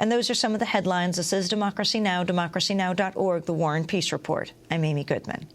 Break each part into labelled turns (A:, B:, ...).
A: And those are some of the headlines. This is Democracy Now!, democracynow.org, The War and Peace Report. I'm Amy Goodman.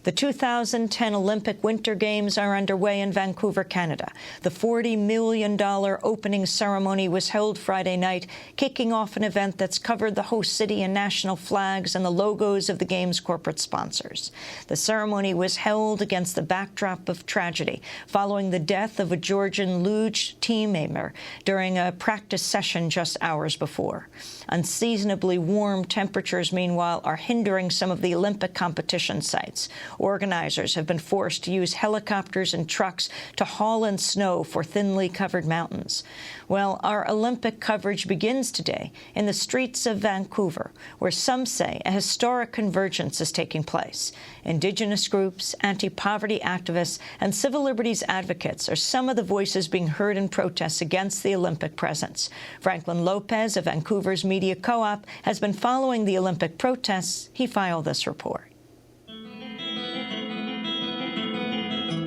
A: The 2010 Olympic Winter Games are underway in Vancouver, Canada. The $40 million opening ceremony was held Friday night, kicking off an event that's covered the host city and national flags and the logos of the Games' corporate sponsors. The ceremony was held against the backdrop of tragedy following the death of a Georgian luge team member during a practice session just hours before. Unseasonably warm temperatures, meanwhile, are hindering some of the Olympic competition sites. Organizers have been forced to use helicopters and trucks to haul in snow for thinly covered mountains. Well, our Olympic coverage begins today in the streets of Vancouver, where some say a historic convergence is taking place. Indigenous groups, anti-poverty activists, and civil liberties advocates are some of the voices being heard in protests against the Olympic presence. Franklin Lopez of Vancouvers Media Co-op has been following the Olympic protests. He filed this report.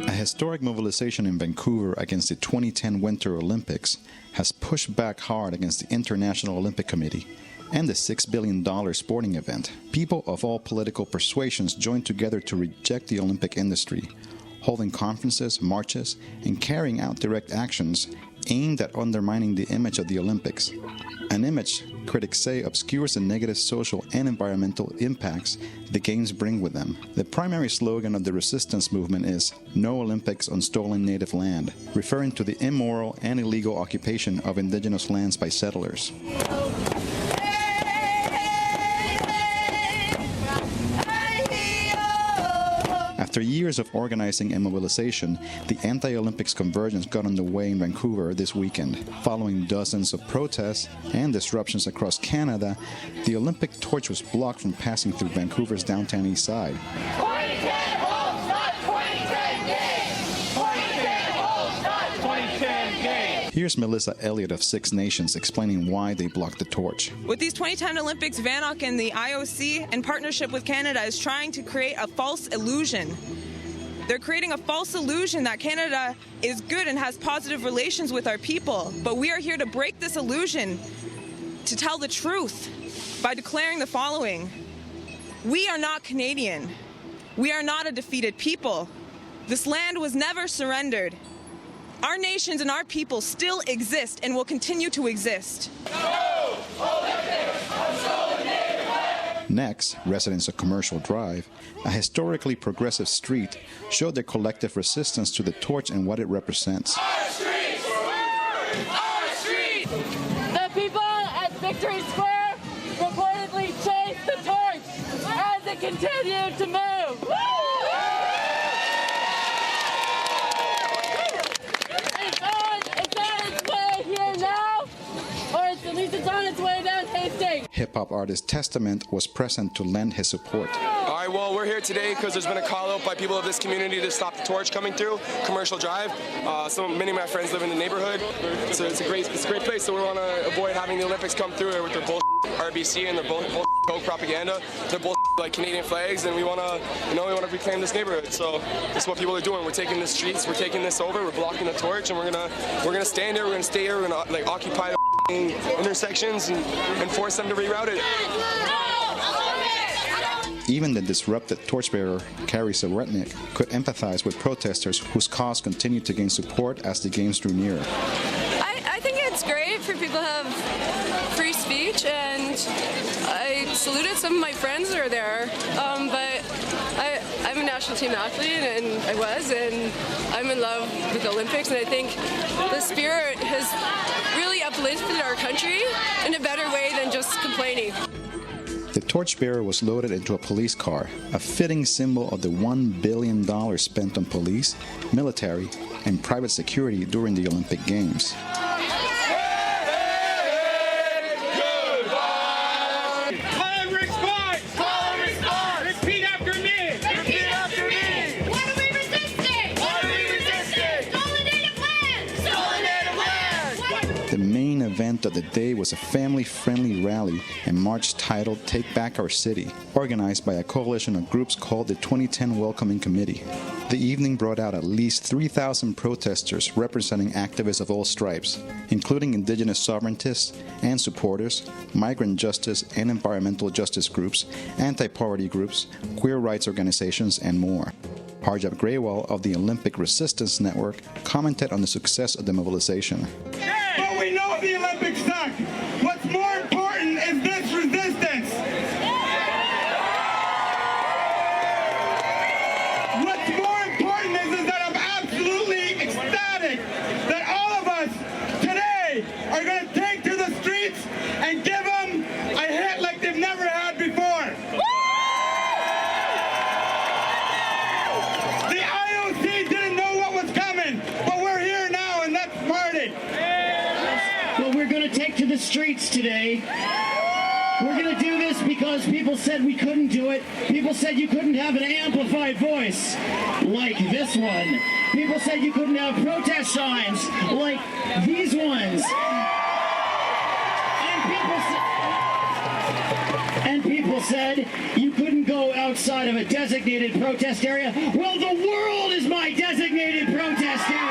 B: A historic mobilization in Vancouver against the 2010 Winter Olympics has pushed back hard against the International Olympic Committee and the $6 billion sporting event. People of all political persuasions joined together to reject the Olympic industry, holding conferences, marches, and carrying out direct actions aimed at undermining the image of the Olympics. An image critics say obscures the negative social and environmental impacts the Games bring with them. The primary slogan of the resistance movement is "No Olympics on Stolen Native Land," referring to the immoral and illegal occupation of Indigenous lands by settlers. After years of organizing and mobilization, the anti-Olympics convergence got underway in Vancouver this weekend. Following dozens of protests and disruptions across Canada, the Olympic torch was blocked from passing through Vancouver's downtown east side. Here's Melissa Elliott of Six Nations explaining why they blocked the torch.
C: With these 2010 Olympics, VANOC and the IOC, in partnership with Canada, is trying to create a false illusion. They're creating a false illusion that Canada is good and has positive relations with our people. But we are here to break this illusion, to tell the truth by declaring the following. We are not Canadian. We are not a defeated people. This land was never surrendered. Our nations and our people still exist and will continue to exist.
D: No Olympics on stolen native land.
B: Next, residents of Commercial Drive, a historically progressive street, showed their collective resistance to the torch and what it represents.
D: Our streets! Our streets!
E: The people at Victory Square reportedly chased the torch as it continued to move.
B: Hip-hop artist Testament was present to lend his support.
F: All right, well, we're here today because there's been a call out by people of this community to stop the torch coming through Commercial Drive. Many of my friends live in the neighborhood, so it's a great place. So we want to avoid having the Olympics come through with their bullshit RBC and their bullshit Coke propaganda, their bullshit like Canadian flags, and we want to reclaim this neighborhood. So that's what people are doing. We're taking the streets, we're taking this over, we're blocking the torch, and we're gonna stand here, we're gonna stay here, we're gonna like occupy the intersections and force them to reroute it.
B: Even the disrupted torchbearer, Carrie Seretnik, could empathize with protesters whose cause continued to gain support as the Games drew nearer.
G: I think it's great for people to have free speech, and I saluted some of my friends that are there, but I'm a national team athlete, and I'm in love with the Olympics, and I think the spirit has really uplifted our country in a better way than just complaining.
B: The torchbearer was loaded into a police car, a fitting symbol of the $1 billion spent on police, military, and private security during the Olympic Games. event of the day was a family-friendly rally and march titled Take Back Our City, organized by a coalition of groups called the 2010 Welcoming Committee. The evening brought out at least 3,000 protesters representing activists of all stripes, including Indigenous sovereigntists and supporters, migrant justice and environmental justice groups, anti-poverty groups, queer rights organizations, and more. Harjab Grewal of the Olympic Resistance Network commented on the success of the mobilization.
H: But we know the Olympics suck. What's more important is this resistance. What's more important is that I'm absolutely ecstatic that all of us today are going to take to the streets and give them a hit like they've never had before. The IOC didn't know what was coming, but we're here now, and that's Marty.
I: Well, we're going to take to the streets today. We're going to do this because people said we couldn't do it. People said you couldn't have an amplified voice like this one. People said you couldn't have protest signs like these ones. And people said you couldn't go outside of a designated protest area. Well, the world is my designated protest area.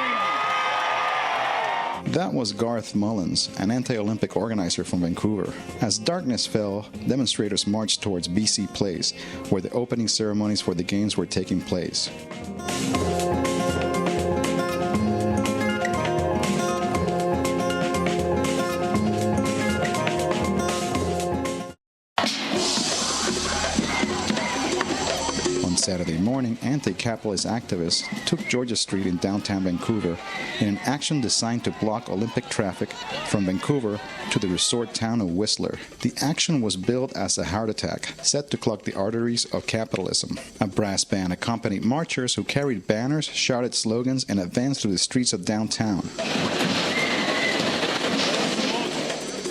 B: That was Garth Mullins, an anti-Olympic organizer from Vancouver. As darkness fell, demonstrators marched towards BC Place, where the opening ceremonies for the Games were taking place. Saturday morning, anti-capitalist activists took Georgia Street in downtown Vancouver in an action designed to block Olympic traffic from Vancouver to the resort town of Whistler. The action was billed as a heart attack, set to clog the arteries of capitalism. A brass band accompanied marchers who carried banners, shouted slogans, and advanced through the streets of downtown.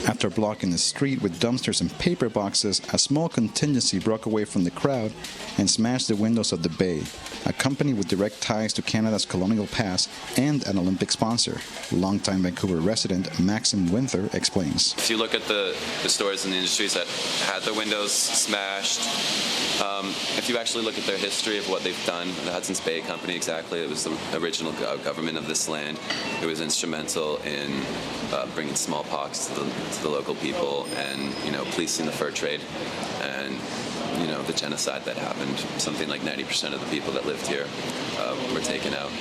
B: After blocking the street with dumpsters and paper boxes, a small contingency broke away from the crowd and smashed the windows of the Bay, a company with direct ties to Canada's Colonial Past and an Olympic sponsor. Longtime Vancouver resident Maxim Winther explains.
J: If you look at the stores and the industries that had their windows smashed, if you actually look at their history of what they've done, the Hudson's Bay Company exactly, it was the original government of this land. It was instrumental in bringing smallpox to the local people and, policing the fur trade and, the genocide that happened. Something like 90% of the people that lived here were taken out.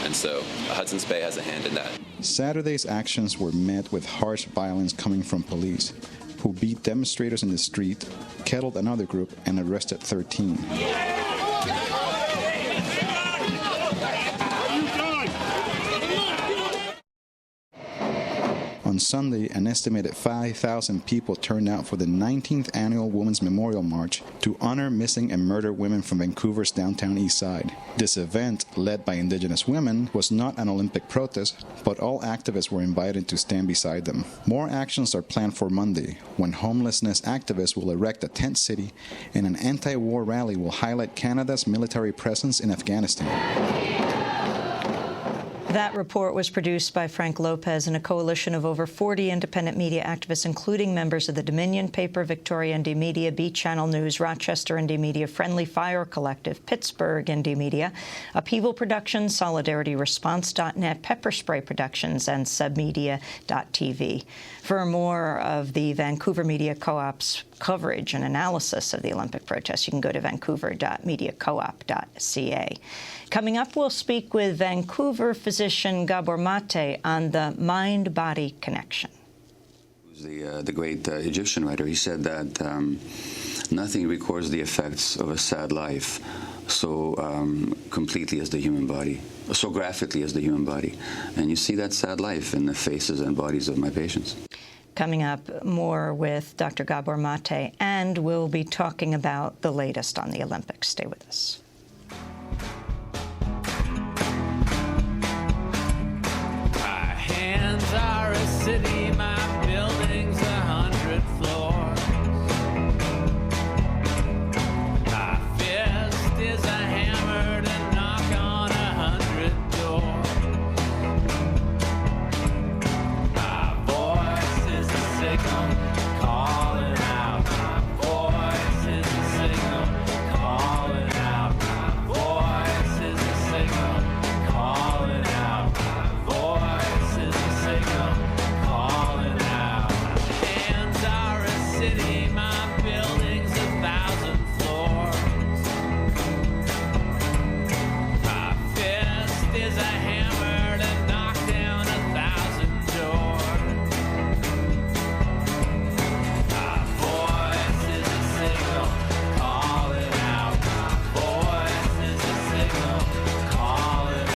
J: And so Hudson's Bay has a hand in that.
B: Saturday's actions were met with harsh violence coming from police, who beat demonstrators in the street, kettled another group, and arrested 13. On Sunday, an estimated 5,000 people turned out for the 19th Annual Women's Memorial March to honor missing and murdered women from Vancouver's downtown east side. This event, led by Indigenous women, was not an Olympic protest, but all activists were invited to stand beside them. More actions are planned for Monday, when homelessness activists will erect a tent city and an anti-war rally will highlight Canada's military presence in Afghanistan.
A: That report was produced by Frank Lopez and a coalition of over 40 independent media activists, including members of the Dominion Paper, Victoria Indie Media, B Channel News, Rochester Indie Media, Friendly Fire Collective, Pittsburgh Indie Media, Upheaval Productions, SolidarityResponse.net, Pepper Spray Productions, and Submedia.tv. For more of the Vancouver Media Co-op's coverage and analysis of the Olympic protests, you can go to vancouver.mediacoop.ca. Coming up, we'll speak with Vancouver physician Gabor Mate on the mind-body connection.
K: The great Egyptian writer, he said that nothing records the effects of a sad life so completely as the human body, so graphically as the human body. And you see that sad life in the faces and bodies of my patients.
A: Coming up, more with Dr. Gabor Mate, and we'll be talking about the latest on the Olympics. Stay with us.
L: Are a city, my building's 100 floors. My fist is a hammer to knock on 100 doors. My voice calling out. My voice is a signal, calling out. My voice is a signal, calling out. My voice is a signal, calling out. Hands are a city.